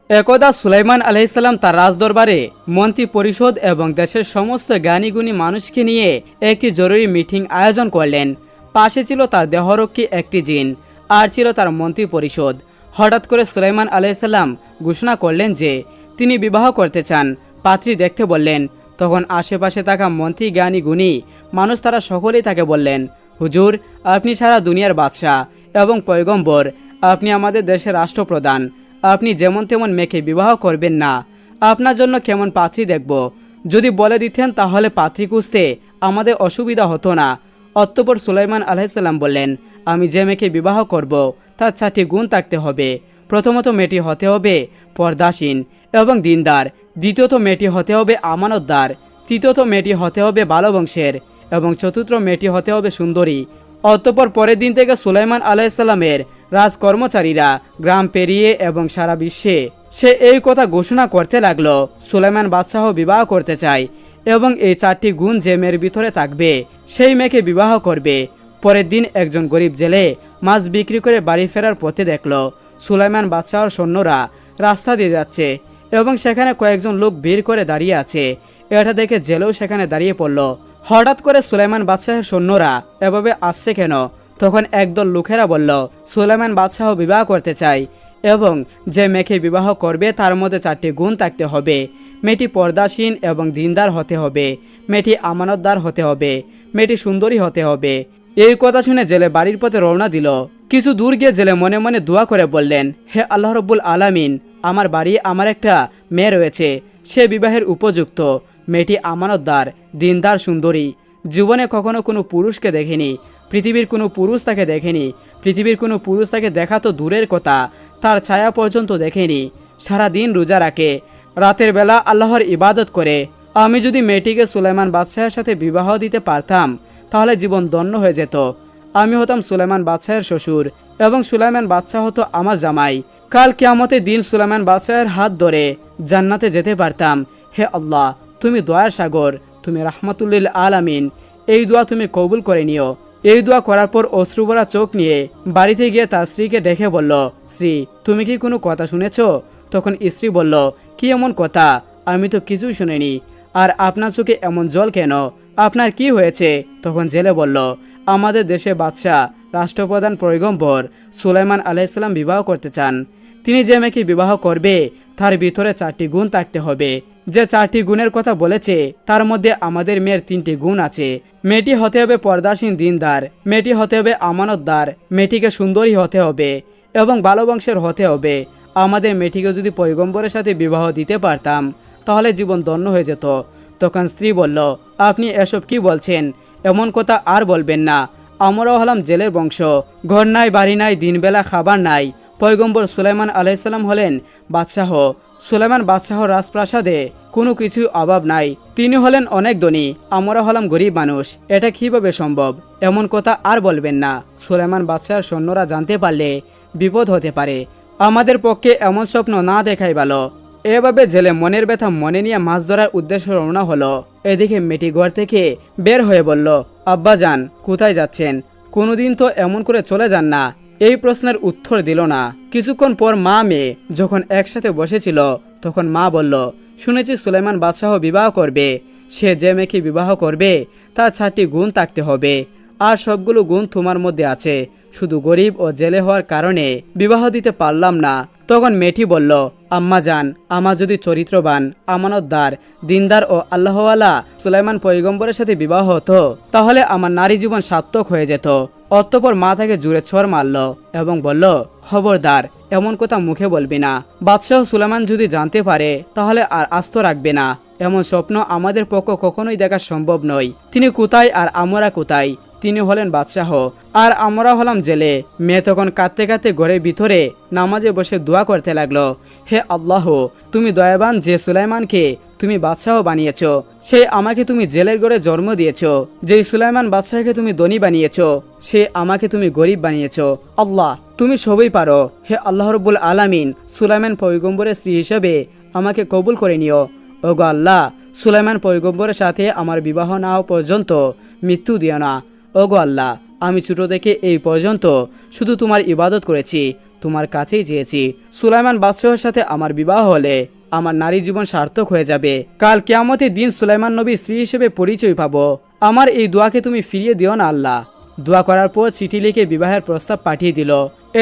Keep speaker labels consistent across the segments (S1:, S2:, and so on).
S1: একদা সুলাইমান আলাইহিসসালাম তার রাজদরবারে মন্ত্রী পরিষদ এবং দেশের সমস্ত জ্ঞানীগুণী মানুষকে নিয়ে একটি জরুরি মিটিং আয়োজন করলেন। পাশে ছিল তার দেহরক্ষী একটি জিন, আর ছিল তার মন্ত্রী পরিষদ। হঠাৎ করে সুলাইমান আলাইহিসসালাম ঘোষণা করলেন যে তিনি বিবাহ করতে চান। পাত্রী দেখতে বললেন। তখন আশেপাশে থাকা মন্ত্রী জ্ঞানী গুণী মানুষ তারা সকলেই তাকে বললেন, হুজুর, আপনি সারা দুনিয়ার বাদশাহ এবং পয়গম্বর, আপনি আমাদের দেশের রাষ্ট্রপ্রধান, আপনি যেমন তেমন মেয়েকে বিবাহ করবেন না। আপনার জন্য কেমন পাত্রী দেখব? যদি বলে দিতেন তাহলে পাত্রী খুঁজতে আমাদের অসুবিধা হতো না। অতঃপর সুলাইমান আলাইহিসসালাম বললেন, আমি যে মেয়েকে বিবাহ করব তার 4টি গুণ থাকতে হবে। প্রথমত, মেয়েটি হতে হবে পর্দাসীন এবং দিনদার। দ্বিতীয়ত, মেয়েটি হতে হবে আমানতদার। তৃতীয়ত, মেয়েটি হতে হবে ভালো বংশের এবং চতুর্থ, মেয়েটি হতে হবে সুন্দরী। অতঃপর পরের দিন থেকে সুলাইমান আলাইহিসসালামের রাজকর্মচারীরা গ্রাম পেরিয়ে এবং সারা বিশ্বে সে এই কথা ঘোষণা করতে লাগলো, সুলাইমান বাদশাহ বিবাহ করতে চায় এবং এই 4টি গুণ যে মেয়ের ভিতরে থাকবে সেই মেয়েকে বিবাহ করবে। পরের দিন একজন গরিব জেলে মাছ বিক্রি করে বাড়ি ফেরার পথে দেখল সুলাইমান বাদশাহর সৈন্যরা রাস্তা দিয়ে যাচ্ছে এবং সেখানে কয়েকজন লোক ভিড় করে দাঁড়িয়ে আছে। এটা দেখে জেলেও সেখানে দাঁড়িয়ে পড়ল। হঠাৎ করে সুলাইমান বাদশাহের সৈন্যরা এভাবে আসছে কেন? তখন একদল লোকেরা বলল, সুলাইমান বাদশাহ বিবাহ করতে চায় এবং যে মেয়েকে বিবাহ করবে তার মধ্যে 4টি গুণ থাকতে হবে। মেয়েটি পর্দাসীন এবং দিনদার হতে হবে, মেয়েটি আমানতদার হতে হবে, মেয়েটি সুন্দরী হতে হবে। এই কথা শুনে জেলে বাড়ির পথে রওনা দিল। কিছু দূর গিয়ে জেলে মনে মনে দোয়া করে বললেন, হে আল্লাহ রব্বুল আলামিন, আমার বাড়ি আমার একটা মেয়ে রয়েছে, সে বিবাহের উপযুক্ত। মেয়েটি আমানতদার, দিনদার, সুন্দরী। জীবনে কখনো কোনো পুরুষকে দেখেনি, পৃথিবীর কোনো পুরুষ তাকে দেখেনি, পৃথিবীর কোনো পুরুষ তাকে দেখা তো দূরের কথা, তার ছায়া পর্যন্ত দেখেনি। সারা দিন রোজা রাখে, রাতের বেলা আল্লাহর ইবাদত করে। আমি যদি মেয়েটিকে সুলাইমান বাদশাহের সাথে বিবাহ দিতে পারতাম তাহলে জীবন ধন্য হয়ে যেত। আমি হতাম সুলাইমান বাদশাহের শ্বশুর এবং সুলাইমান বাদশাহ হতো আমার জামাই। কাল কিয়ামতের দিন সুলাইমান বাদশাহের হাত ধরে জান্নাতে যেতে পারতাম। হে আল্লাহ, তুমি দয়ার সাগর, তুমি রাহমাতুল্লিল আলামিন, এই দোয়া তুমি কবুল করে নিও। এই দোয়া করার পর অশ্রুভরা চোখ নিয়ে বাড়িতে গিয়ে তার স্ত্রীকে ডেকে বলল, স্ত্রী, তুমি কি কোনো কথা শুনেছ? তখন স্ত্রী বলল, কি এমন কথা? আমি তো কিছুই শুনিনি। আর আপনার চোখে এমন জল কেন? আপনার কি হয়েছে? তখন জেলে বলল, আমাদের দেশে বাদশাহ, রাষ্ট্রপ্রধান পয়গম্বর সুলাইমান আলাইহিসসালাম বিবাহ করতে চান। তিনি যে মেয়েকে বিবাহ করবে তার ভিতরে 4টি গুণ থাকতে হবে। যে 4টি গুণের কথা বলেছে তার মধ্যে আমাদের মেয়ের 3টি গুণ আছে। মেয়েটি হতে হবে পর্দাসীন, দিনদার, মেয়েটি হতে হবে আমানতদার, মেয়েটিকে সুন্দরী হতে হবে এবং ভালো বংশের হতে হবে। আমাদের মেয়েটিকে যদি পয়গম্বরের সাথে বিবাহ দিতে পারতাম তাহলে জীবন ধন্য হয়ে যেত। তখন স্ত্রী বলল, আপনি এসব কি বলছেন? এমন কথা আর বলবেন না। আমরাও হলাম জেলের বংশ, ঘর নাই, বাড়ি নাই, দিনবেলা খাবার নাই। পয়গম্বর সুলাইমান আলাইহিসসালাম হলেন বাদশাহ। সুলাইমান বাদশাহ রাজপ্রাসাদে কোনো কিছু অভাব নাই, তিনি হলেন অনেক ধনী, আমরা হলাম গরিব মানুষ। এটা কিভাবে সম্ভব? এমন কথা আর বলবেন না। সুলাইমান বাদশাহের সৈন্যরা জানতে পারলে বিপদ হতে পারে। আমাদের পক্ষে এমন স্বপ্ন না দেখাই ভালো। এভাবে জেলে মনের ব্যথা মনে নিয়ে মাছ ধরার উদ্দেশ্যে রওনা হলো। এদিকে মেয়েটি ঘর থেকে বের হয়ে বলল, আব্বাজান, কোথায় যাচ্ছেন? কোনোদিন তো এমন করে চলে যান না। এই প্রশ্নের উত্তর দিল না। কিছুক্ষণ পর মা মেয়ে যখন একসাথে বসেছিল তখন মা বলল, শুনেছি সুলাইমান বাদশাহ বিবাহ করবে। সে যে মেয়েকে বিবাহ করবে তার 4টি গুণ থাকতে হবে, আর সবগুলো গুণ তোমার মধ্যে আছে। শুধু গরিব ও জেলে হওয়ার কারণে বিবাহ দিতে পারলাম না। তখন মেয়েটি বলল, আম্মা জান, আমার যদি চরিত্রবান, আমানতদার, দিনদার ও আল্লাহওয়ালা সুলাইমান পয়গম্বরের সাথে বিবাহ হতো তাহলে আমার নারী জীবন সার্থক হয়ে যেত। অতঃপর মা তাকে জুড়ে ছড় মারল এবং বলল, খবরদার, এমন কথা মুখে বলবি না। বাদশাহ সুলাইমান যদি জানতে পারে তাহলে আর আস্ত রাখবে না। এমন স্বপ্ন আমাদের পক্ষ কখনোই দেখা সম্ভব নয়। তিনি কোথায় আর আমরা কোথায়? তিনি হলেন বাদশাহ আর আমরা হলাম জেলে। মেয়ে তখন কাঁদতে কাঁদতে ঘরের ভিতরে নামাজে বসে দোয়া করতে লাগলো, হে আল্লাহ, তুমি দয়াবান, যে সুলাইমানকে তুমি বাদশাহ বানিয়েছ, সে আমাকে তুমি জেলের ঘরে জন্ম দিয়েছ। যেই সুলাইমান বাদশাহকে তুমি ধনী বানিয়েছ, সে আমাকে তুমি গরিব বানিয়েছ। আল্লাহ, তুমি সবই পারো। হে আল্লাহ রব্বুল আলামিন, সুলাইমান পয়গম্বরের স্ত্রী হিসেবে আমাকে কবুল করে নিও। ওগো আল্লাহ, সুলাইমান পয়গম্বরের সাথে আমার বিবাহ না হওয়া পর্যন্ত মৃত্যু দিও না। ওগো আল্লাহ, আমি ছোট থেকে এই পর্যন্ত শুধু তোমার ইবাদত করেছি, তোমার কাছেই চেয়েছি, সুলাইমান বাদশাহের সাথে আমার বিবাহ হলে আমার নারী জীবন সার্থক হয়ে যাবে। কাল কিয়ামতের দিন সুলাইমান নবীর স্ত্রী হিসেবে পরিচয় পাবো। আমার এই দোয়াকে তুমি ফিরিয়ে দিও না আল্লাহ। দোয়া করার পর চিঠি লিখে বিবাহের প্রস্তাব পাঠিয়ে দিল।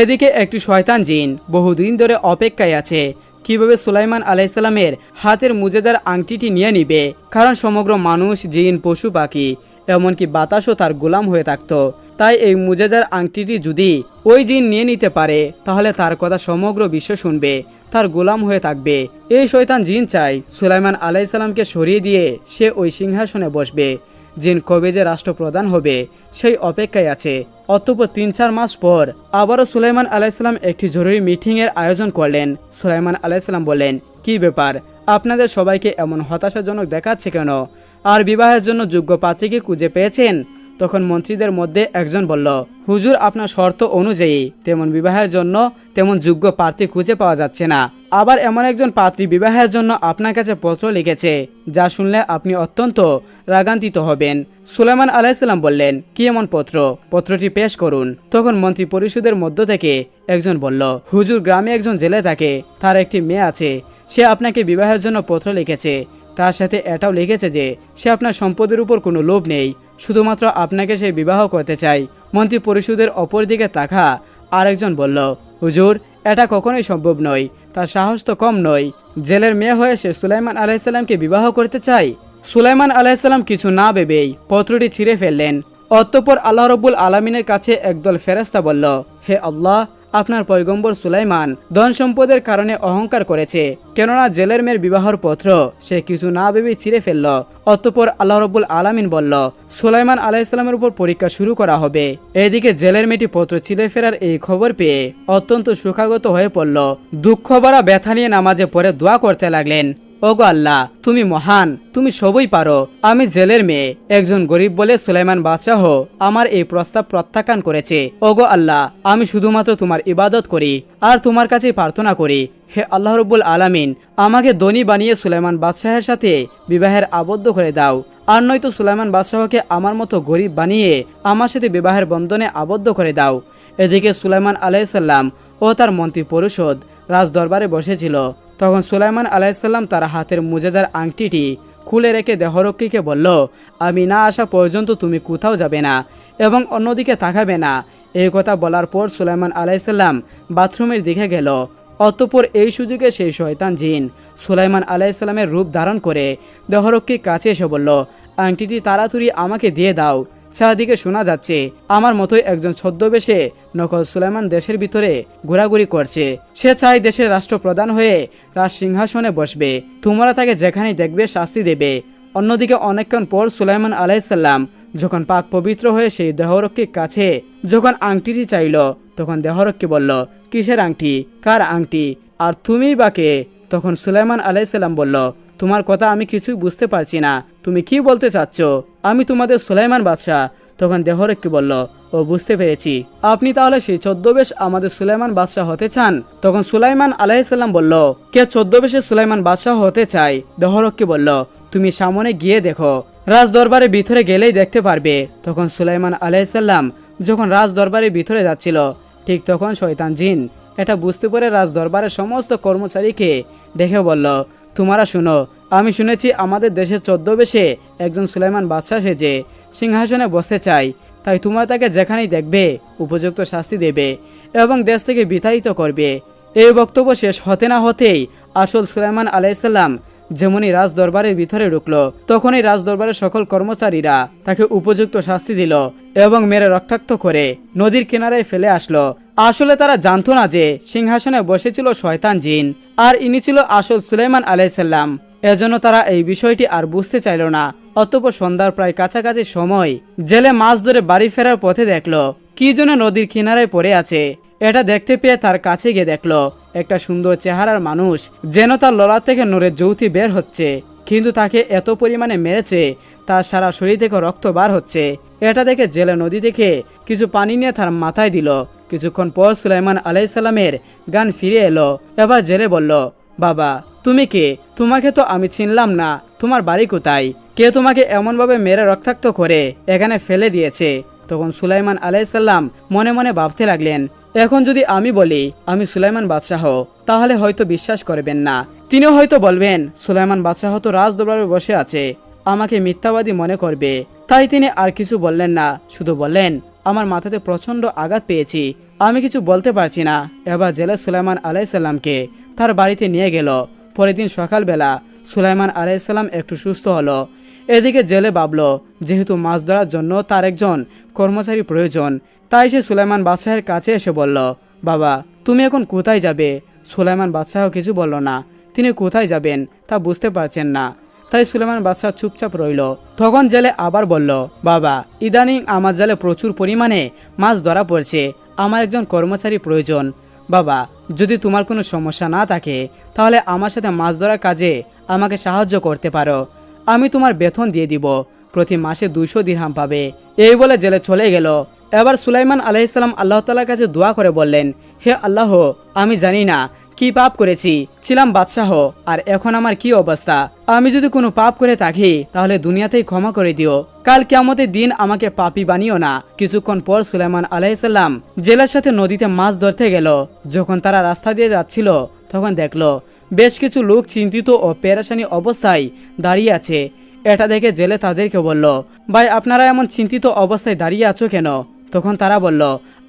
S1: এদিকে একটি শয়তান জিন বহুদিন ধরে অপেক্ষায় আছে কিভাবে সুলাইমান আলাইসাল্লামের হাতের মুজেদার আংটিটি নিয়ে নিবে, কারণ সমগ্র মানুষ, জিন, পশু পাখি এমনকি বাতাসও তার গোলাম হয়ে থাকত। তাই এই মুজেদার আংটিটি যদি ওই জিন নিয়ে নিতে পারে তাহলে তার কথা সমগ্র বিশ্ব শুনবে, তার গোলাম হয়ে থাকবে। এই শয়তান জিন চাই সুলাইমান আলাইসাল্লামকে সরিয়ে দিয়ে সে ওই সিংহাসনে বসবে। জিন কবে যে রাষ্ট্রপ্রধান হবে সেই অপেক্ষায় আছে। অতঃপর 3-4 মাস পর আবারও সুলাইমান আলাইসাল্লাম একটি জরুরি মিটিংয়ের আয়োজন করলেন। সুলাইমান আলাইসাল্লাম বললেন, কি ব্যাপার, আপনাদের সবাইকে এমন হতাশাজনক দেখাচ্ছে কেন? আর বিবাহের জন্য যোগ্য পাত্রীকে খুঁজে পেয়েছেন? তখন মন্ত্রীদের মধ্যে একজন বলল, হুজুর, আপনার শর্ত অনুযায়ী তেমন বিবাহের জন্য তেমন যোগ্য প্রার্থী খুঁজে পাওয়া যাচ্ছে না। আবার এমন একজন পাত্রী বিবাহের জন্য আপনার কাছে পত্র লিখেছে, যা শুনলে আপনি অত্যন্ত রাগান্বিত হবেন। সুলাইমান আলাইসাল্লাম বললেন, কি এমন পত্র? পত্রটি পেশ করুন। তখন মন্ত্রী পরিষদের মধ্য থেকে একজন বলল, হুজুর, গ্রামে একজন জেলে থাকে, তার একটি মেয়ে আছে, সে আপনাকে বিবাহের জন্য পত্র লিখেছে। তার সাথে এটাও লিখেছে যে সে আপনার সম্পদের উপর কোনো লোভ নেই, শুধুমাত্র আপনাকে সে বিবাহ করতে চায়। মন্ত্রী পরিষদের অপর দিকে তাকা আরেকজন বলল, হুজুর, এটা কখনোই সম্ভব নয়, তার সাহস তো কম নয়। জেলের মেয়ে হয়ে সে সুলাইমান আলাইসাল্লামকে বিবাহ করতে চায়। সুলাইমান আলাইসাল্লাম কিছু না ভেবেই পত্রটি ছিঁড়ে ফেললেন। অতঃপর আল্লাহ রব্বুল আলমিনের কাছে একদল ফেরেশতা বলল, হে আল্লাহ, আপনার পয়গম্বর সুলাইমান ধন সম্পদের কারণে অহংকার করেছে, কেননা জেলের মেয়ের বিবাহর পত্র সে কিছু না ভেবেই ছিঁড়ে ফেলল। অতঃপর আল্লাহ রব্বুল আলামিন বলল, সুলাইমান আলাইসাল্লামের উপর পরীক্ষা শুরু করা হবে। এদিকে জেলের মেয়েটি পত্র ছিঁড়ে ফেরার এই খবর পেয়ে অত্যন্ত শোকাগত হয়ে পড়ল। দুঃখ ভরা ব্যথা নিয়ে নামাজে পড়ে দোয়া করতে লাগলেন, ওগো আল্লাহ, তুমি মহান, তুমি সবই পারো। আমি জেলের মেয়ে, একজন গরিব বলে সুলাইমান বাদশাহ আমার এই প্রস্তাব প্রত্যাখ্যান করেছে। ওগো আল্লাহ, আমি শুধুমাত্র তোমার ইবাদত করি আর তোমার কাছে প্রার্থনা করি। হে আল্লাহ রব্বুল আলামিন, আমাকে ধনী বানিয়ে সুলাইমান বাদশাহের সাথে বিবাহের আবদ্ধ করে দাও, আর নয়তো সুলাইমান বাদশাহকে আমার মতো গরিব বানিয়ে আমার সাথে বিবাহের বন্ধনে আবদ্ধ করে দাও। এদিকে সুলাইমান আলাইসাল্লাম ও তার মন্ত্রী পরিষদ রাজ দরবারে বসেছিল। তখন সুলাইমান আলাইসাল্লাম তার হাতের মুজেদার আংটিটি খুলে রেখে দেহরক্ষীকে বলল, আমি না আসা পর্যন্ত তুমি কোথাও যাবে না এবং অন্যদিকে তাকাবে না। এই কথা বলার পর সুলাইমান আলাইসাল্লাম বাথরুমের দিকে গেল। অতঃপর এই সুযোগে সেই শয়তান জিন সুলাইমান আলাইসাল্লামের রূপ ধারণ করে দেহরক্ষীর কাছে এসে বলল, আংটিটি তাড়াতাড়ি আমাকে দিয়ে দাও। চারদিকে শোনা যাচ্ছে আমার মতোই একজন ছদ্মবেশে নকল সুলাইমান দেশের ভিতরে ঘোরাঘুরি করছে। সে চায় দেশের রাষ্ট্রপ্রধান হয়ে রাজ সিংহাসনে বসবে। তোমরা তাকে যেখানেই দেখবে শাস্তি দেবে। অন্যদিকে অনেকক্ষণ পর সুলাইমান আলাইসাল্লাম যখন পাক পবিত্র হয়ে সেই দেহরক্ষীর কাছে যখন আংটিটি চাইল, তখন দেহরক্ষী বলল, কিসের আংটি? কার আংটি? আর তুমি বা কে? তখন সুলাইমান আলাইসাল্লাম বলল, তোমার কথা আমি কিছুই বুঝতে পারছি না, তুমি কি বলতে চাচ্ছ? আমি তোমাদের সুলাইমান বাদশাহ। তখন দেহরক্ষী বলল, ও, বুঝতে পেরেছি, আপনি তাহলে সেই ছদ্মবেশ আমাদের সুলাইমান বাদশাহ হতে চান? তখন সুলাইমান আলাইসাল্লাম বলল, কে ছদ্মবেশে সুলাইমান বাদশাহ হতে চায়? দেহরক্ষী বলল, তুমি সামনে গিয়ে দেখো, রাজ দরবারের ভিতরে গেলেই দেখতে পারবে। তখন সুলাইমান আলাইসাল্লাম যখন রাজ দরবারের ভিতরে যাচ্ছিল, ঠিক তখন শয়তান জিন এটা বুঝতে পেরে রাজ দরবারের সমস্ত কর্মচারীকে ডেকে বলল, তোমরা শুনো, আমি শুনেছি আমাদের দেশের ছদ্মবেশে একজন সুলাইমান বাদশাহ সেজে সিংহাসনে বসতে চায়, তাই তোমরা তাকে যেখানেই দেখবে উপযুক্ত শাস্তি দেবে এবং দেশ থেকে বিতাড়িত করবে। এই বক্তব্য শেষ হতে না হতেই আসল সুলাইমান আলাইসাল্লাম যেমনই রাজ দরবারের ভিতরে ঢুকলো, তখনই রাজ দরবারের সকল কর্মচারীরা তাকে উপযুক্ত শাস্তি দিল এবং মেরে রক্তাক্ত করে নদীর কিনারায় ফেলে আসলো। আসলে তারা জানতো না যে সিংহাসনে বসেছিল শয়তান জিন, আর ইনি ছিল আসল সুলাইমান আলাইসাল্লাম। এজন্য তারা এই বিষয়টি আর বুঝতে চাইল না। অতঃপর সন্ধ্যার প্রায় কাছাকাছি সময় জেলে মাছ ধরে বাড়ি ফেরার পথে দেখলো কি যেন নদীর কিনারায় পড়ে আছে। এটা দেখতে পেয়ে তার কাছে গিয়ে দেখলো একটা সুন্দর চেহারার মানুষ, যেন তার লড়া থেকে নূরের জ্যোতি বের হচ্ছে, কিন্তু তাকে এত পরিমাণে মেরেছে তার সারা শরীর থেকে রক্ত বার হচ্ছে। এটা দেখে জেলে নদী থেকে কিছু পানি নিয়ে তার মাথায় দিল। কিছুক্ষণ পর সুলাইমান আলাইসাল্লামের জ্ঞান ফিরে এলো। এবার জেলে বলল, বাবা, তুমি কে? তোমাকে তো আমি চিনলাম না, তোমার বাড়ি কোথায়? কে তোমাকে এমনভাবে মেরে রক্তাক্ত করে এখানে ফেলে দিয়েছে? তখন সুলাইমান আলাইসাল্লাম মনে মনে ভাবতে লাগলেন, এখন যদি আমি বলি আমি সুলাইমান বাদশাহ, তাহলে হয়তো বিশ্বাস করবেন না। তিনিও হয়তো বলবেন সুলাইমান বাদশাহ তো রাজদরবারে বসে আছে, আমাকে মিথ্যাবাদী মনে করবে। তাই তিনি আর কিছু বললেন না, শুধু বললেন আমার মাথাতে প্রচন্ড আঘাত পেয়েছি, আমি কিছু বলতে পারছি না। এবার জেলে সুলাইমান আলাইসাল্লামকে তার বাড়িতে নিয়ে গেল। পরের দিন সকালবেলা সুলাইমান আলাইসাল্লাম একটু সুস্থ হলো। এদিকে জেলে ভাবল যেহেতু মাছ ধরার জন্য তার একজন কর্মচারী প্রয়োজন, তাই সে সুলাইমান বাদশাহের কাছে এসে বলল, বাবা তুমি এখন কোথায় যাবে? সুলাইমান বাদশাহ কিছু বলল না, তিনি কোথায় যাবেন তা বুঝতে পারছেন না। তাই সুলাইমান বাদশাহ চুপচাপ রইল। তখন জেলে আবার বলল, বাবা ইদানিং আমার জালে প্রচুর পরিমাণে মাছ ধরা পড়ছে, আমার একজন কর্মচারী প্রয়োজন। বাবা যদি তোমার কোনো সমস্যা না থাকে তাহলে আমার সাথে মাছ ধরার কাজে আমাকে সাহায্য করতে পারো, আমি তোমার বেতন দিয়ে দিব, প্রতি মাসে 200 দিরহাম পাবে। এই বলে জেলে চলে গেল। এবার সুলাইমান আলাইহিসসালাম আল্লাহ তাআলার কাছে দোয়া করে বললেন, হে আল্লাহ, আমি জানি না কি পাপ করেছি, ছিলাম বাদশাহ আর এখন আমার কি অবস্থা। আমি যদি কোনো পাপ করে থাকি তাহলে দুনিয়াতেই ক্ষমা করে দিও, কাল কিয়ামতের দিন আমাকে পাপী বানিও না। কিছুক্ষণ পর সুলাইমান আলাইহিসসালাম জেলের সাথে নদীতে মাছ ধরতে গেল। যখন তারা রাস্তা দিয়ে যাচ্ছিল তখন দেখলো বেশ কিছু লোক চিন্তিত ও পেরেশানি অবস্থায় দাঁড়িয়ে আছে। এটা দেখে জেলে তাদেরকে বলল, ভাই আপনারা এমন চিন্তিত অবস্থায় দাঁড়িয়ে আছো কেন? তখন তারা বলল,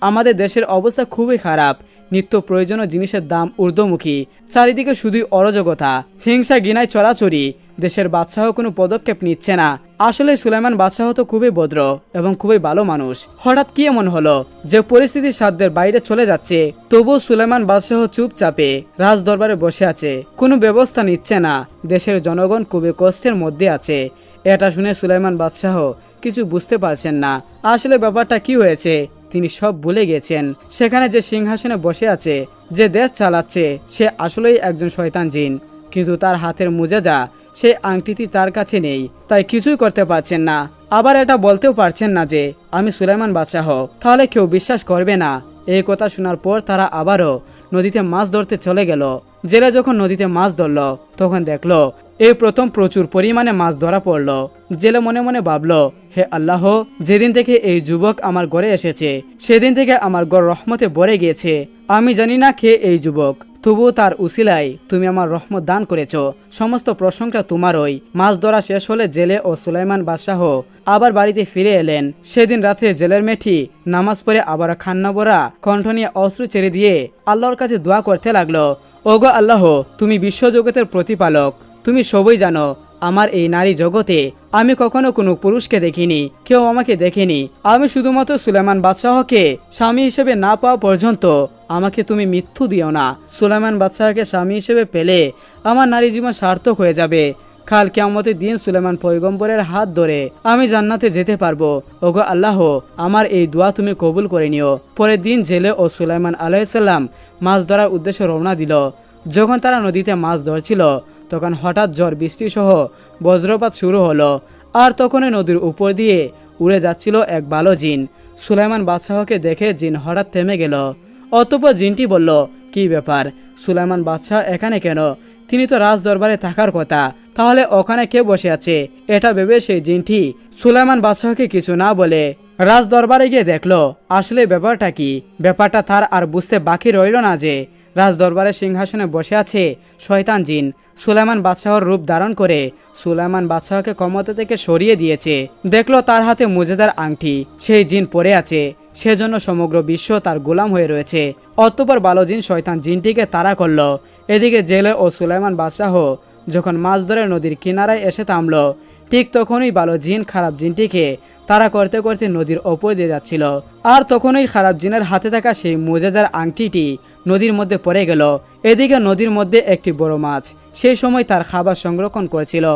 S1: আমাদের দেশের অবস্থা খুবই খারাপ, নিত্য প্রয়োজনীয় জিনিসের দাম ঊর্ধ্বমুখী, চারিদিকে শুধুই অরাজকতা, হিংসা ঘৃণায় চড়াচড়ি, দেশের বাদশাহ কোনো পদক্ষেপ নিচ্ছে না। আসলে সুলাইমান বাদশাহ তো খুবই ভদ্র এবং খুবই ভালো মানুষ, হঠাৎ কি এমন হলো যে পরিস্থিতি সাধ্যের বাইরে চলে যাচ্ছে? তবুও সুলাইমান বাদশাহ চুপচাপে রাজ দরবারে বসে আছে, কোনো ব্যবস্থা নিচ্ছে না। দেশের জনগণ খুবই কষ্টের মধ্যে আছে। এটা শুনে সুলাইমান বাদশাহ কিছু বুঝতে পারছেন না আসলে ব্যাপারটা কি হয়েছে। তিনি সব ভুলে গেছেন। সেখানে যে সিংহাসনে বসে আছে, যে দেশ চালাচ্ছে, সে আসলেই একজন শয়তান জিন, কিন্তু তার হাতের মুজেজা সেই আংটিটি তার কাছে নেই, তাই কিছুই করতে পারছেন না। আবার এটা বলতেও পারছেন না যে আমি সুলাইমান বাদশাহ, তাহলে কেউ বিশ্বাস করবে না। এই কথা শোনার পর তারা আবারও নদীতে মাছ ধরতে চলে গেল। জেলে যখন নদীতে মাছ ধরল তখন দেখলো এই প্রথম প্রচুর পরিমাণে মাছ ধরা পড়ল। জেলে মনে মনে ভাবল, হে আল্লাহ, যেদিন থেকে এই যুবক আমার ঘরে এসেছে সেদিন থেকে আমার ঘর রহমতে ভরে গিয়েছে। আমি জানি না কে এই যুবক, তবুও তার উসিলায় তুমি আমার রহমত দান করেছ, সমস্ত প্রশংসা তোমারই। মাছ ধরা শেষ হলে জেলে ও সুলাইমান বাদশাহ আবার বাড়িতে ফিরে এলেন। সেদিন রাত্রে জেলের মেঠি নামাজ পড়ে আবার খান্না ভরা কণ্ঠ নিয়ে অশ্রু ছেড়ে দিয়ে আল্লাহর কাছে দোয়া করতে লাগলো, ওগো আল্লাহ, তুমি বিশ্বজগতের প্রতিপালক, তুমি সবই জানো। আমার এই নারী জগতে আমি কখনো কোনো পুরুষকে দেখিনি, কেউ আমাকে দেখেনি। আমি শুধুমাত্র সুলাইমান বাদশাহকে স্বামী হিসেবে না পাওয়া পর্যন্ত আমাকে তুমি মৃত্যু দিও না। সুলাইমান বাদশাহকে স্বামী হিসেবে পেলে আমার নারী জীবন সার্থক হয়ে যাবে। কাল কিয়ামতের দিন সুলাইমান পয়গম্বরের হাত ধরে আমি জান্নাতে যেতে পারবো। ওগো আল্লাহ, আমার এই দোয়া তুমি কবুল করে নিও। পরের দিন জেলে ও সুলাইমান আলাইহিসসালাম মাছ ধরার উদ্দেশ্যে রওনা দিল। যখন তারা নদীতে মাছ ধরছিল তখন হঠাৎ ঝড় বৃষ্টি সহ বজ্রপাত শুরু হলো। আর তখনই নদীর উপর দিয়ে উড়ে যাচ্ছিল এক ভালো জিন। সুলাইমান বাদশাহকে দেখে জিন হঠাৎ থেমে গেল। অতঃপর জিনটি বলল, কি ব্যাপার, সুলাইমান বাদশাহ এখানে কেন? তিনি তো রাজ দরবারে থাকার কথা, তাহলে ওখানে কে বসে আছে? এটা ভেবে সেই জিনটি সুলাইমান বাদশাহকে কিছু না বলে রাজ দরবারে গিয়ে দেখলো আসলে ব্যাপারটা কি। ব্যাপারটা তার আর বুঝতে বাকি রইল না যে রাজ দরবারের সিংহাসনে বসে আছে শয়তান জিন। সুলাইমান বাদশাহর রূপ ধারণ করে সুলাইমান বাদশাহকে ক্ষমতা থেকে সরিয়ে দিয়েছে। দেখলো তার হাতে মুজেদার আংটি সেই জিন পরে আছে, সেজন্য সমগ্র বিশ্ব তার গোলাম হয়ে রয়েছে। অতঃপর ভালো জিন শয়তান জিনটিকে তাড়া করলো। এদিকে জেলে ও সুলাইমান বাদশাহ যখন মাছ ধরে নদীর কিনারায় এসে থামলো, ঠিক তখনই ভালো জিন খারাপ জিনটিকে তাড়া করতে করতে নদীর ওপর দিয়ে যাচ্ছিল। আর তখনই খারাপ জিনের হাতে থাকা সেই মুজেজার আংটিটি নদীর মধ্যে পড়ে গেল। এদিকে নদীর মধ্যে একটি বড় মাছ সেই সময় তার খাবার সংরক্ষণ করেছিল,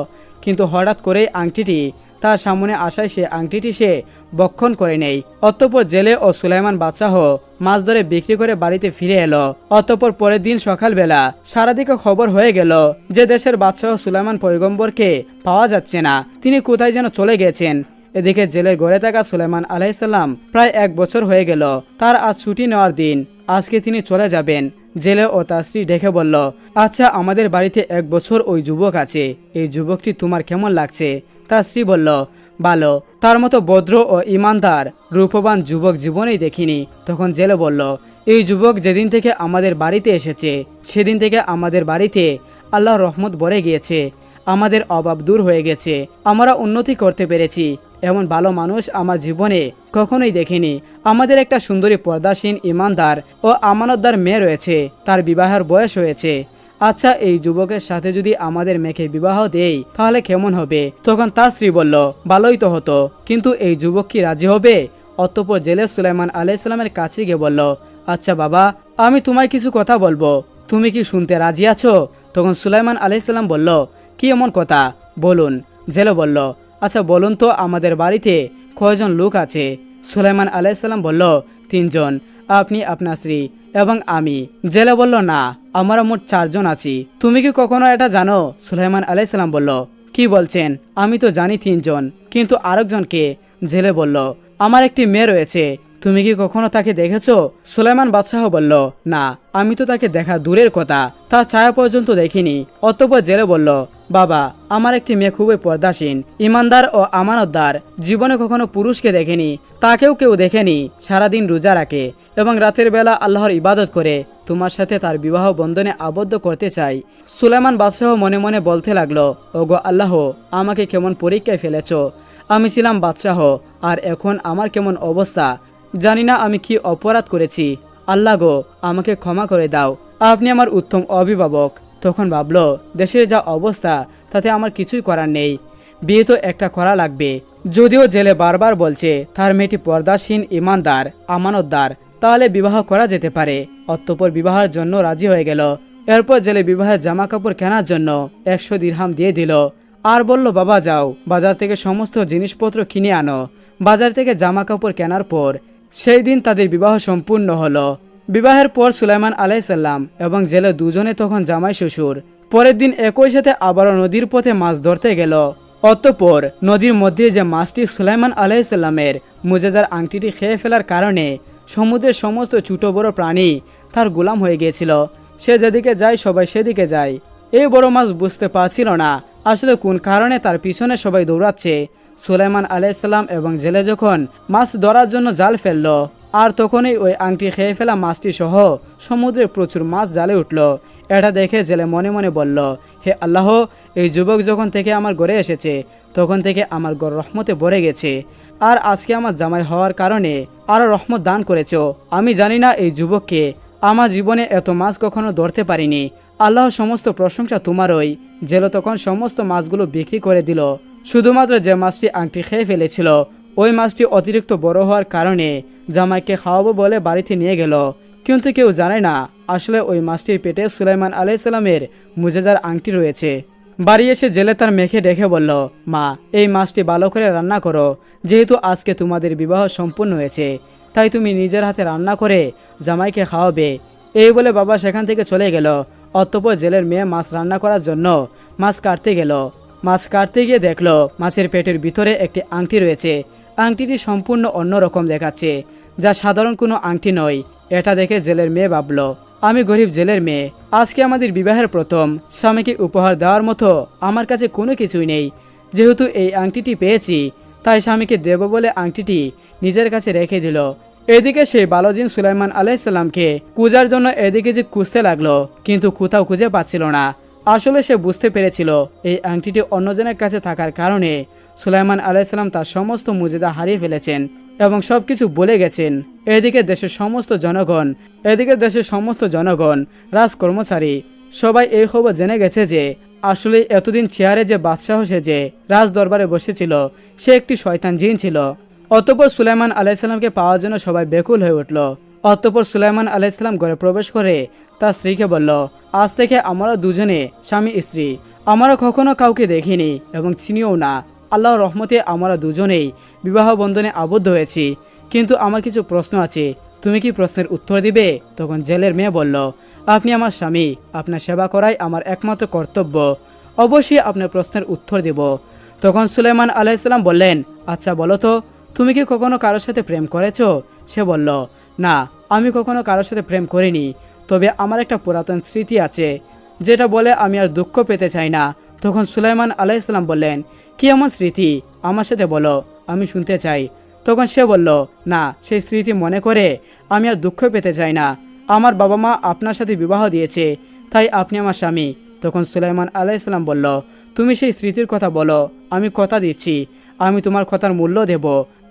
S1: কিন্তু হঠাৎ করেই আংটিটি তার সামনে আসায় সে আংটিটি সে বক্ষণ করে নেই। অতঃপর জেলে ও সুলাইমান বাদশাহ মাছ ধরে বিক্রি করে বাড়িতে ফিরে এলো। অতঃপর পরের দিন সকালবেলা সারাদিকে খবর হয়ে গেল যে দেশের বাদশাহ সুলাইমান পয়গম্বরকে পাওয়া যাচ্ছে না, তিনি কোথায় যেন চলে গেছেন। এদিকে জেলের ঘরে থাকা সুলাইমান আলাইহিসসালাম প্রায় 1 বছর হয়ে গেল, তার আজ ছুটি নেওয়ার দিন, আজকে তিনি চলে যাবেন। জেলে ও তার স্ত্রী ডেকে বলল, আচ্ছা আমাদের বাড়িতে 1 বছর ওই যুবক আছে, এই যুবকটি তোমার কেমন লাগছে? তার স্ত্রী বলল, ভালো, তার মতো ভদ্র ও ইমানদার রূপবান যুবক জীবনেই দেখিনি। তখন জেলে বলল, এই যুবক যেদিন থেকে আমাদের বাড়িতে এসেছে সেদিন থেকে আমাদের বাড়িতে আল্লাহর রহমত ভরে গিয়েছে, আমাদের অভাব দূর হয়ে গেছে, আমরা উন্নতি করতে পেরেছি। এমন ভালো মানুষ আমার জীবনে কখনোই দেখিনি। আমাদের একটা সুন্দরী পর্দাসীন ইমানদার ও আমানতদার মেয়ে রয়েছে, তার বিবাহের বয়স হয়েছে। আচ্ছা, এই যুবকের সাথে যদি আমাদের মেয়েকে বিবাহ দেই তাহলে কেমন হবে? তখন তার স্ত্রী বলল, ভালোই তো হতো, কিন্তু এই যুবক কি রাজি হবে? অতঃপর জেলে সুলাইমান আলাইহিসসালামের কাছে গিয়ে বলল, আচ্ছা বাবা, আমি তোমায় কিছু কথা বলবো, তুমি কি শুনতে রাজি আছো? তখন সুলাইমান আলাইহিসসালাম বলল, কি এমন কথা, বলুন। জেলে বলল, আচ্ছা বলুন তো, আমাদের বাড়িতে কয়জন লোক আছে? সুলাইমান আলাইহিসসালাম বলল, 3 জন, আপনি, আপনার স্ত্রী এবং আমি। জেলে বলল, না, আমরা মোট 4 জন আছি। তুমি কি কখনো এটা জানো? সুলাইমান আলাইহিসসালাম বলল, কি বলছেন? আমি তো জানি 3 জন, কিন্তু আরেকজনকে? জেলে বলল, আমার একটি মেয়ে রয়েছে, তুমি কি কখনো তাকে দেখেছো? সুলাইমান বাদশাহ বলল, না, আমি তো তাকে দেখা দূরের কথা, তার ছায়া পর্যন্ত দেখিনি। অতঃপর জেলে বলল, বাবা, আমার একটি মেয়ে খুবই পর্দাসীন, ইমানদার ও আমানতদার, জীবনে কখনো পুরুষকে দেখেনি, তাকেও কেউ দেখেনি, সারাদিন রোজা রাখে এবং রাতের বেলা আল্লাহর ইবাদত করে। তোমার সাথে তার বিবাহ বন্ধনে আবদ্ধ করতে চাই। সুলাইমান বাদশাহ মনে মনে বলতে লাগলো, ওগো আল্লাহ, আমাকে কেমন পরীক্ষায় ফেলেছ। আমি ছিলাম বাদশাহ, আর এখন আমার কেমন অবস্থা। জানি না আমি কি অপরাধ করেছি। আল্লাহ গো, আমাকে ক্ষমা করে দাও, আপনি আমার উত্তম অভিভাবক। তখন ভাবল, দেশের যা অবস্থা তাতে আমার কিছুই করার নেই, বিয়ে তো একটা করা লাগবে। যদিও জেলে বারবার বলছে তার মেয়েটি পর্দাসীন, ইমানদার, আমানতদার, তাহলে বিবাহ করা যেতে পারে। অতঃপর বিবাহের জন্য রাজি হয়ে গেল। এরপর জেলে বিবাহের জামা কাপড় কেনার জন্য 100 দিরহাম দিয়ে দিল আর বলল, বাবা যাও, বাজার থেকে সমস্ত জিনিসপত্র কিনে আনো। বাজার থেকে জামা কাপড় কেনার পর সেই দিন তাদের বিবাহ সম্পূর্ণ হলো। বিবাহের পর সুলাইমান আলাইহিসসালাম এবং জেলে দুজনে তখন জামাই শ্বশুর। পরের দিন একই সাথে আবারও নদীর পথে মাছ ধরতে গেল। অতঃপর নদীর মধ্যে যে মাছটি সুলাইমান আলাইহিসসালামের মুজেজার আংটিটি খেয়ে ফেলার কারণে সমুদ্রের সমস্ত ছোট বড় প্রাণী তার গোলাম হয়ে গিয়েছিল। সে যেদিকে যায় সবাই সেদিকে যায়। এই বড় মাছ বুঝতে পারছিল না আসলে কোন কারণে তার পিছনে সবাই দৌড়াচ্ছে। সুলাইমান আলাইহিসসালাম এবং জেলে যখন মাছ ধরার জন্য জাল ফেলল, আর তখনই ওই আংটি খেয়ে ফেলা মাছটি সহ সমুদ্রে প্রচুর মাছ জালে উঠল। এটা দেখে জেলে মনে মনে বলল, হে আল্লাহ, এই যুবক যখন থেকে আমার ঘরে এসেছে তখন থেকে আমার ঘর রহমতে ভরে গেছে, আর আজকে আমার জামাই হওয়ার কারণে আরও রহমত দান করেছ। আমি জানি না এই যুবককে, আমার জীবনে এত মাছ কখনো ধরতে পারিনি। আল্লাহ, সমস্ত প্রশংসা তোমারই। জেলে তখন সমস্ত মাছগুলো বিক্রি করে দিল। শুধুমাত্র যে মাছটি আংটি খেয়ে ফেলেছিল ওই মাছটি অতিরিক্ত বড় হওয়ার কারণে জামাইকে খাওয়াবো বলে বাড়িতে নিয়ে গেল। কিন্তু কেউ জানে না আসলে ওই মাছটির পেটে সুলাইমান আলাইহিসসালামের মুজেজার আংটি রয়েছে। বাড়ি এসে জেলে তার মেয়েকে ডেকে বলল, মা, এই মাছটি ভালো করে রান্না করো, যেহেতু আজকে তোমাদের বিবাহ সম্পূর্ণ হয়েছে, তাই তুমি নিজের হাতে রান্না করে জামাইকে খাওয়াবে। এই বলে বাবা সেখান থেকে চলে গেল। অতঃপর জেলের মেয়ে মাছ রান্না করার জন্য মাছ কাটতে গেল। মাছ কাটতে গিয়ে দেখলো মাছের পেটের ভিতরে একটি আংটি রয়েছে। আংটিটি সম্পূর্ণ অন্যরকম দেখাচ্ছে, যা সাধারণ কোনো আংটি নয়। এটা দেখে জেলের মেয়ে ভাবল, আমি গরিব জেলের মেয়ে, আজকে আমাদের বিবাহের প্রথম, স্বামীকে উপহার দেওয়ার মতো আমার কাছে কোনো কিছুই নেই। যেহেতু এই আংটিটি পেয়েছি তাই স্বামীকে দেব বলে আংটিটি নিজের কাছে রেখে দিল। এদিকে সেই বালজিন সুলাইমান আলাইহিসসালামকে খোঁজার জন্য এদিকে যে খুঁজতে লাগলো, কিন্তু কোথাও খুঁজে পাচ্ছিল না। আসলে সে বুঝতে পেরেছিল এই আংটিটি অন্যজনের কাছে থাকার কারণে সুলাইমান আলাইহিসসালাম তার সমস্ত মুজিজা হারিয়ে ফেলেছেন এবং সবকিছু বলে গেছেন। এদিকে দেশের সমস্ত জনগণ, রাজকর্মচারী সবাই এই খবর জেনে গেছে যে আসলে এতদিন চেয়ারে যে বাদশাহ সেজে রাজ দরবারে বসেছিল সে একটি শয়তান জিন ছিল। অতঃপর সুলাইমান আলাইহিসসালামকে পাওয়ার জন্য সবাই ব্যাকুল হয়ে উঠল। অতঃপর সুলাইমান আলাইহিসসালাম ঘরে প্রবেশ করে তার স্ত্রীকে বলল, আজ থেকে আমরা দুজনে স্বামী স্ত্রী, আমরা কখনো কাউকে দেখিনি এবং চিনিও না। আল্লাহর রহমতে আমরা দুজনেই বিবাহ বন্ধনে আবদ্ধ হয়েছি, কিন্তু আমার কিছু প্রশ্ন আছে, তুমি কি প্রশ্নের উত্তর দিবে? তখন জেলের মেয়ে বলল, আপনি আমার স্বামী, আপনার সেবা করাই আমার একমাত্র কর্তব্য, অবশ্যই আপনার প্রশ্নের উত্তর দেব। তখন সুলাইমান আলাইহিসসালাম বললেন, আচ্ছা বলো তো, তুমি কি কখনো কারোর সাথে প্রেম করেছো? সে বলল, না, আমি কখনো কারোর সাথে প্রেম করিনি, তবে আমার একটা পুরাতন স্মৃতি আছে যেটা বলে আমি আর দুঃখ পেতে চাই না। তখন সুলাইমান আলাইহিসসালাম বললেন, কি এমন স্মৃতি, আমার সাথে বলো, আমি শুনতে চাই। তখন সে বলল, না, সেই স্মৃতি মনে করে আমি আর দুঃখ পেতে চাই না। আমার বাবা মা আপনার সাথে বিবাহ দিয়েছে, তাই আপনি আমার স্বামী। তখন সুলাইমান আলাইহিসসালাম বলল, তুমি সেই স্মৃতির কথা বলো, আমি কথা দিচ্ছি আমি তোমার কথার মূল্য দেব,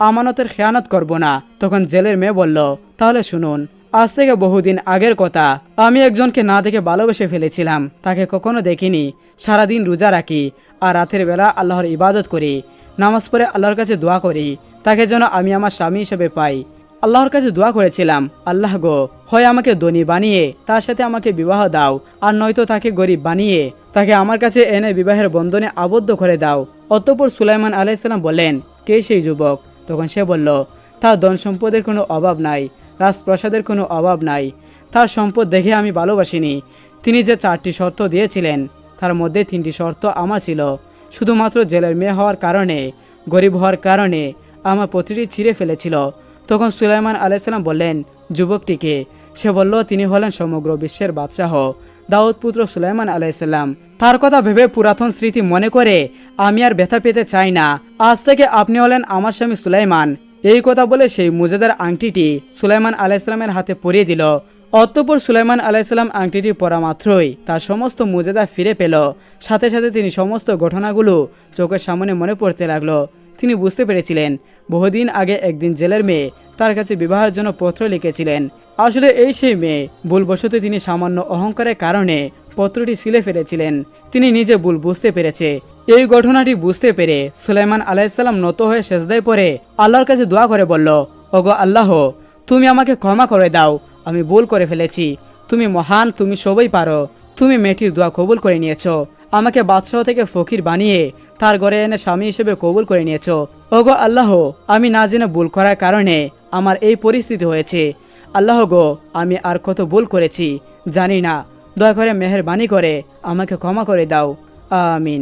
S1: আমানতের খেয়ানত করব না। তখন জেলের মেয়ে বলল, তাহলে শুনুন, আজ থেকে বহুদিন আগের কথা। আমি একজনকে না দেখে ভালোবেসে ফেলেছিলাম, তাকে কখনো দেখিনি। সারাদিন রোজা রাখি আর রাতের বেলা আল্লাহর ইবাদত করি, নামাজ পড়ে আল্লাহর কাছে দোয়া করি তাকে যেন আমি আমার স্বামী হিসেবে পাই। আল্লাহর কাছে দোয়া করেছিলাম, আল্লাহ গো, হয় আমাকে ধনী বানিয়ে তার সাথে আমাকে বিবাহ দাও, আর নয়তো তাকে গরিব বানিয়ে তাকে আমার কাছে এনে বিবাহের বন্ধনে আবদ্ধ করে দাও। অতঃপর সুলাইমান আলাইহিসসালাম বললেন, কে সেই যুবক? তখন সে বলল, তার ধন সম্পদের কোনো অভাব নাই, রাজপ্রাসাদের কোনো অভাব নাই, তার সম্পদ দেখে আমি ভালোবাসিনি। তিনি যে 4টি শর্ত দিয়েছিলেন তার মধ্যে 3টি শর্ত আমার ছিল। শুধুমাত্র জেলের মেয়ে হওয়ার কারণে, গরিব হওয়ার কারণে আমার প্রতিটি ছিঁড়ে ফেলেছিল। তখন সুলাইমান আলাইহিসসালাম বললেন, যুবকটিকে? সে বলল, তিনি হলেন সমগ্র বিশ্বের বাদশাহ দাউদ পুত্র সুলাইমান আলাইহিসসালাম। তার কথা ভেবে পুরাতন স্মৃতি মনে করে আমি আর ব্যথা পেতে চাই না। আজ থেকে আপনি হলেন আমার স্বামী সুলাইমান। এই কথা বলে সেই মুজেদার আংটিটি সুলাইমান আলাইহিসসালামের হাতে পরিয়ে দিল। অতঃপর সুলাইমান আলাইহিসসালাম আংটিটি পরা মাত্রই তার সমস্ত মুজেদা ফিরে পেল। সাথে সাথে তিনি সমস্ত ঘটনাগুলো চোখের সামনে মনে পড়তে লাগলো। তিনি বুঝতে পেরেছিলেন বহুদিন আগে একদিন জেলের মেয়ে তার কাছে বিবাহের জন্য পত্র লিখেছিলেন। আসলে এই সেই মেয়ে, ভুলবশত তিনি সামান্য অহংকারের কারণে পত্রটি ছিলে ফেলেছিলেন। তিনি নিজে ভুল বুঝতে পেরেছে। এই ঘটনাটি বুঝতে পেরে সুলাইমান আলাইহিসসালাম নত হয়ে সেজদায় পড়ে আল্লাহর কাছে দোয়া করে বলল, ওগো আল্লাহ, তুমি আমাকে ক্ষমা করে দাও, আমি ভুল করে ফেলেছি। তুমি মহান, তুমি সবই পারো। তুমি মেয়েটির দোয়া কবুল করে নিয়েছো, আমাকে বাদশাহ থেকে ফকির বানিয়ে তার ঘরে এনে স্বামী হিসেবে কবুল করে নিয়েছো। ওগো আল্লাহ, আমি না জেনে ভুল করার কারণে আমার এই পরিস্থিতি হয়েছে। আল্লাহ গো, আমি আর কত ভুল করেছি জানি না, দয়া করে মেহেরবানি করে আমাকে ক্ষমা করে দাও। আমিন।